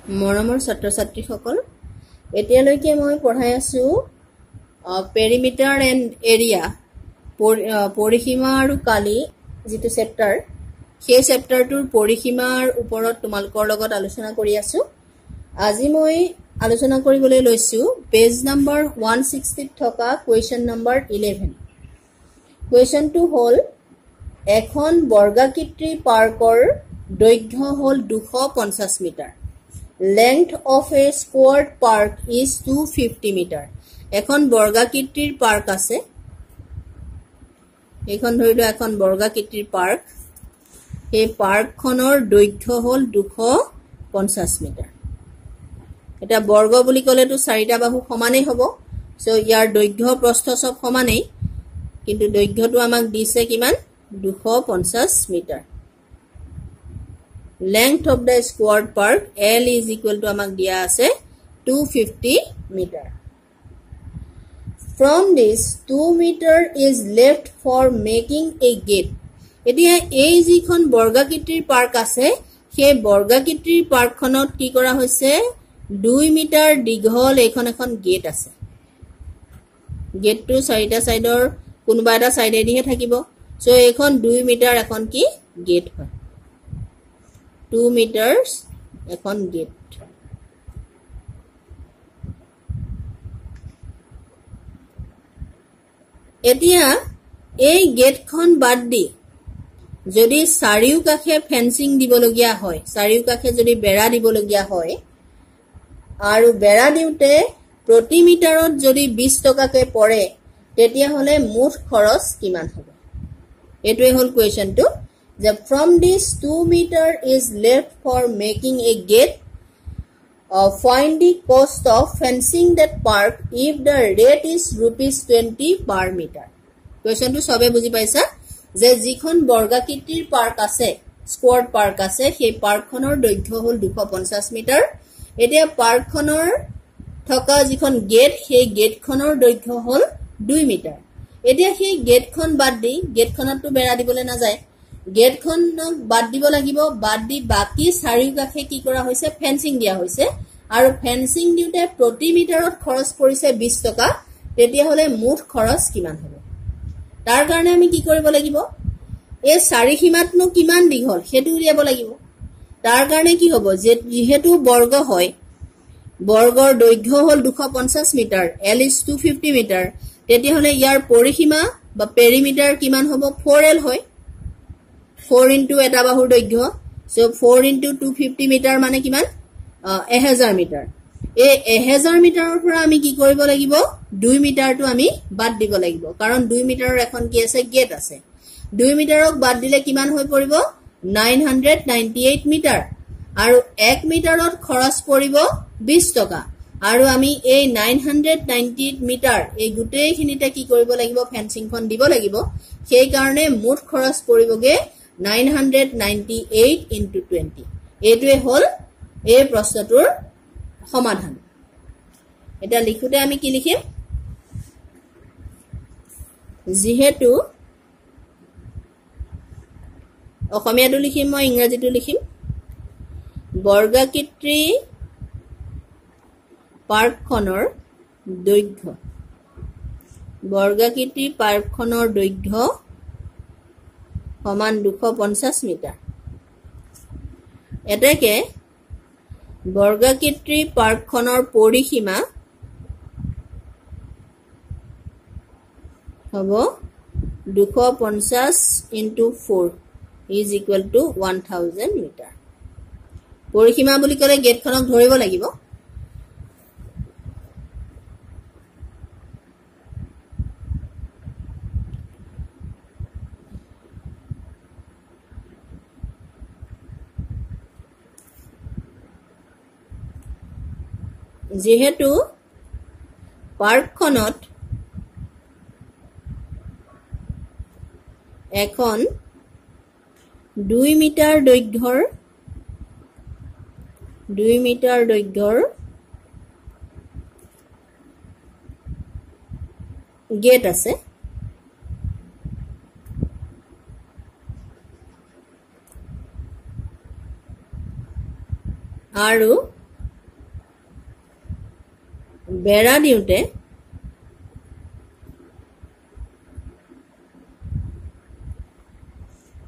মৰমৰ ছাত্ৰ-ছাত্ৰীসকল এতিয়ালৈকে মই পঢ়াই আছো পেৰিমিটাৰ এণ্ড এৰিয়া পৰিসীমা আৰু কালি যেটো চেপ্টাৰ সেই চেপ্টাৰটোৰ পৰিসীমাৰ ওপৰত তোমালোকৰ লগত আলোচনা কৰি আছো আজি মই আলোচনা কৰিবলৈ লৈছো পেজ নম্বৰ 160 থকা কোৱেশ্চন নম্বৰ 11 কোৱেশ্চনটো হ'ল এখন বৰ্গাকৃতি পাৰ্কৰ দৈৰ্ঘ্য হ'ল 250 metre length of a squared park is 250 meter এখন বৰ্গাকৃতিৰ পাৰ্ক আছে এখন ধৰিলো এখন বৰ্গাকৃতিৰ পাৰ্ক এই পাৰ্কখনৰ দৈৰ্ঘ্য হ'ল 250 মিটাৰ এটা বৰ্গ বুলি ক'লেটো চাৰিটা বাহু সমানেই হ'ব সো ইয়াৰ দৈৰ্ঘ্য প্ৰস্থ সব সমানেই কিন্তু দৈৰ্ঘ্যটো আমাক দিছে কিমান 250 metre length of the squared park L is equal to amak dia ase 250 meter from this 2 meter is left for making a gate etia ei jikhon borgakitir park ase he borgakitir park khonot ki kora hoise 2 meter dighol ekhon gate ase gate to side or kunuba eta side e dihe thakibo so ekhon 2 meter ekhon ki gate hoy 2 meters এখন gate এতিয়া এই গেটখন বাদ দি যদি চাৰিও কাষে fencing দিবলগীয়া হয় চাৰিও কাষে যদি বেৰা দিবলগীয়া হয় আৰু বেৰা দিউতে প্ৰতি মিটাৰত যদি 20 টকাকে পৰে তেতিয়া হলে মুঠ খৰচ কিমান হ'ব এটোই হল কোৱেশ্চনটো from this 2 meter is left for making a gate find the cost of fencing that park if the rate is ₹20 per meter question to sobe buji paisa je jikhon borgakitir park ase squared park ase সেই park khonor দৈৰ্ঘ্য হল 250 metre এতিয়া park khonor থকা jikhon gate সেই gate khonor দৈৰ্ঘ্য হল 2 metre এতিয়া সেই gate খন বাদ দি gate খনত তো বেৰা দিবলে না যায় গেট খন বাদ দিব লাগিব বাদ দি বাকি চাৰিও কাষে কি কৰা হৈছে ফেন্সিং দিয়া হৈছে আৰু ফেন্সিং দিউতে প্ৰতি মিটাৰত খৰচ পৰিছে 20 টকা তেতিয়া হলে মুঠ খৰচ কিমান হ'ব তাৰ কাৰণে আমি কি কৰিব লাগিব এই চাৰি সীমাতনো কিমান দীঘল হেতু উলিয়াব লাগিব তাৰ কাৰণে কি হ'ব যেহেতু বৰ্গ হয় বৰ্গৰ দৈৰ্ঘ্য হ'ল 250 মিটাৰ L is 250 মিটাৰ তেতিয়া হলে ইয়াৰ পৰিসীমা বা পেৰিমিটাৰ কিমান হ'ব 4L হয় 4 into eta bahur doigho so 4 into 250 meter mane kiman 1000 meter e 1000 meter or pora ami ki koribo lagibo 2 meter to ami bad dibo lagibo karon 2 meter ekhon ki ase gate ase 2 meter ok bad dile kiman hoi poribo 998 meter aru 1 meter ot khoros poribo 20 toka aru ami ei 998 meter ei gutei khinita ki koribo lagibo fencing khon dibo lagibo sei karone mut khoros poriboge 998 into 20 এটোৱে হল এই প্ৰশ্নটোৰ সমাধান এটা লিখুতে আমি কি লিখিম যেহেতু অসমীয়াটো লিখিম মই ইংৰাজীটো লিখিম বৰ্গাকৃতি পাৰ্কখনৰ দৈৰ্ঘ্য বৰ্গাকৃতি পাৰ্কখনৰ দৈৰ্ঘ্য সমান 250 মিটাৰ এতেকে বৰ্গাকৃতি পাৰ্কখনৰ পৰিসীমা হ'ব 250 into 4 is equal to 1000 metre পৰিসীমা বুলি ক'লে গেটখনক ধৰিব লাগিব যেহেতু পাৰ্কখনত এখন 2 মিটাৰ দৈৰ্ঘ্যৰ গেট আছে আৰু বেৰা দিওঁতে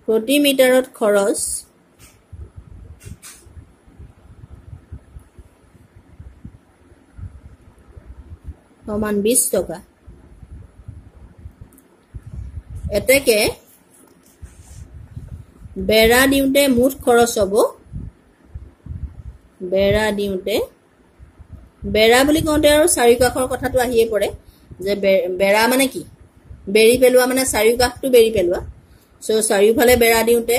প্ৰতি মিটাৰত খৰচ সমান 20 টকা এতেকে বেৰা দিওঁতে মুঠ খৰচ হ'ব বেৰা দিওঁতে বেৰা বুলি কওঁতে আৰু চাৰিকাষৰ কথাটো আহিয়ে পৰে যে বেৰা মানে কি বেৰি পেলোৱা মানে চাৰিকাষটো বেৰি পেলোৱা সো চাৰিওফালে বেৰা দিওঁতে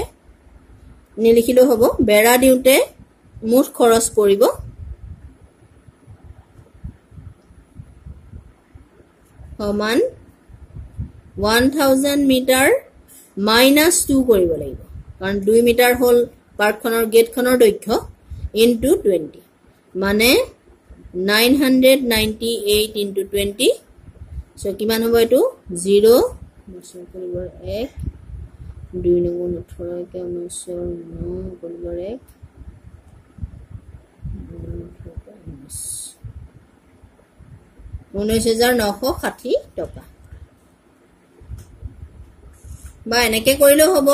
নিলিখিলেও হ'ব বেৰা দিওঁতে মুঠ খৰচ পৰিব সমান 1000 মিটাৰ -2 কৰিব লাগিব কাৰণ 2 মিটাৰ হ'ল পাৰ্কখনৰ গেটখনৰ দৈৰ্ঘ্য ইনটু 20 মানে 998 ইনটু 20 সো কিমান হ'ব এটো 0 কৰিবৰ 1 2 9 18 কে 19 কৰিবৰ 1 19,960 টকা বা এনেকে কৰিলেও হ'ব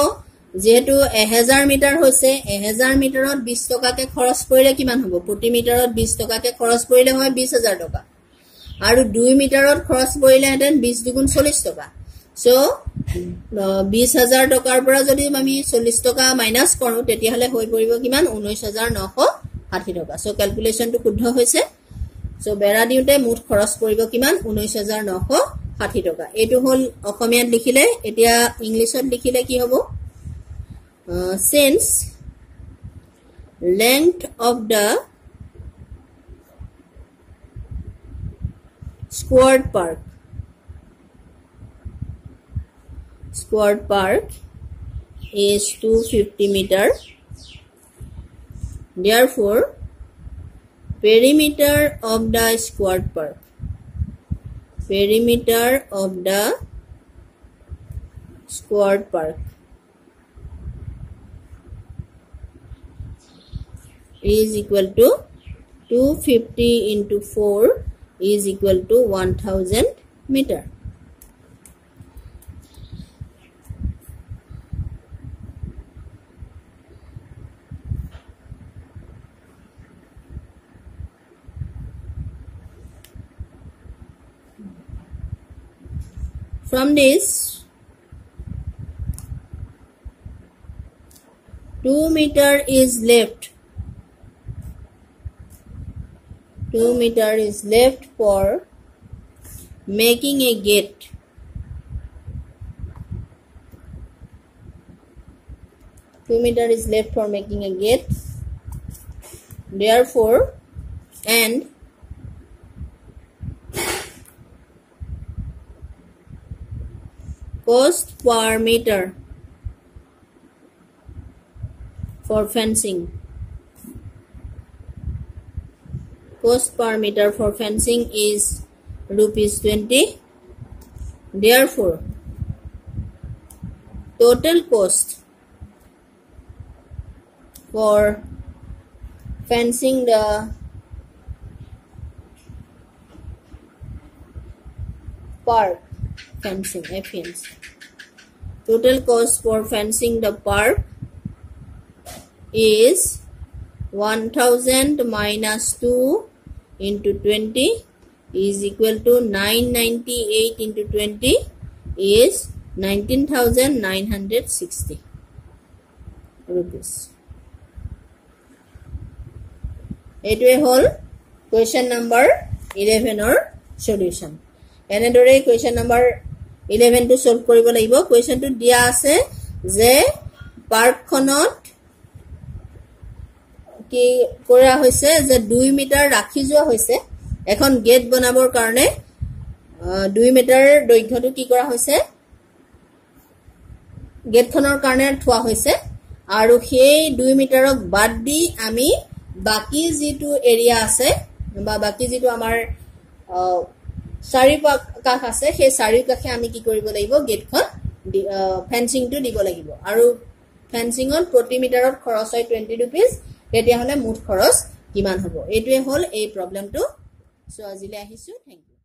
যেহেতু 1000 মিটাৰ হৈছে 1000 মিটাৰত 20 টকাকে খৰচ কৰিলে কিমান হ'ব প্ৰতি মিটাৰত 20 টকাকে খৰচ কৰিলে হয় 20000 টকা আৰু 2 মিটাৰত খৰচ কৰিলে হেতেন 20 দুগুণ 40 টকা সো 20000 টকাৰ পৰা যদি আমি 40 টকা মাইনাস কৰো তেতিয়া হলে হৈ পৰিব কিমান 19960 টকা সো ক্যালকুলেশনটো শুদ্ধ হৈছে সো বেৰা দিওঁতে মুঠ খৰচ পৰিব কিমান 19960 টকা এটো হল অসমীয়াত লিখিলে এতিয়া ইংলিছত লিখিলে কি হ'ব since length of the squared park is 250 meter therefore perimeter of the squared park is equal to 250 into 4 is equal to 1000 meter. From this 2 meter is left 2 meter is left for making a gate. Therefore, and cost per meter for fencing. Cost per meter for fencing is ₹20. Therefore, total cost for fencing the park total cost for fencing the park is 1000 minus 2 into 20 is equal to 998 into 20 is 19,960 rupees. Etwe hol question number 11 or solution. Enedore question number 11 to solve koribo lagibo. Question to dia ase je park khonot কি কৰা হৈছে যে 2 metre ৰাখি যোৱা হৈছে এখন gate বনাবৰ কাৰণে 2 মিটাৰ দৈৰ্ঘ্যটো কি কৰা হৈছে গেটখনৰ কাৰণে থোৱা হৈছে আৰু সেই 2 মিটাৰক বাদ দি আমি বাকি যেটো এৰিয়া আছে বা বাকি যেটো আমাৰ চাৰিকাষ আছে সেই চাৰিকাষে আমি কি কৰিব লাগিব গেটখন ফেন্সিংটো দিব লাগিব আৰু ফেন্সিংত প্ৰতি মিটাৰত খৰচ হয় 20 rupees তেতিয়া হলে মুঠ খৰচ কিমান হ'ব এটোৱে হল এই প্ৰবলেমটো চ' আজিলৈ আহিছোঁ, থেংক ইউ।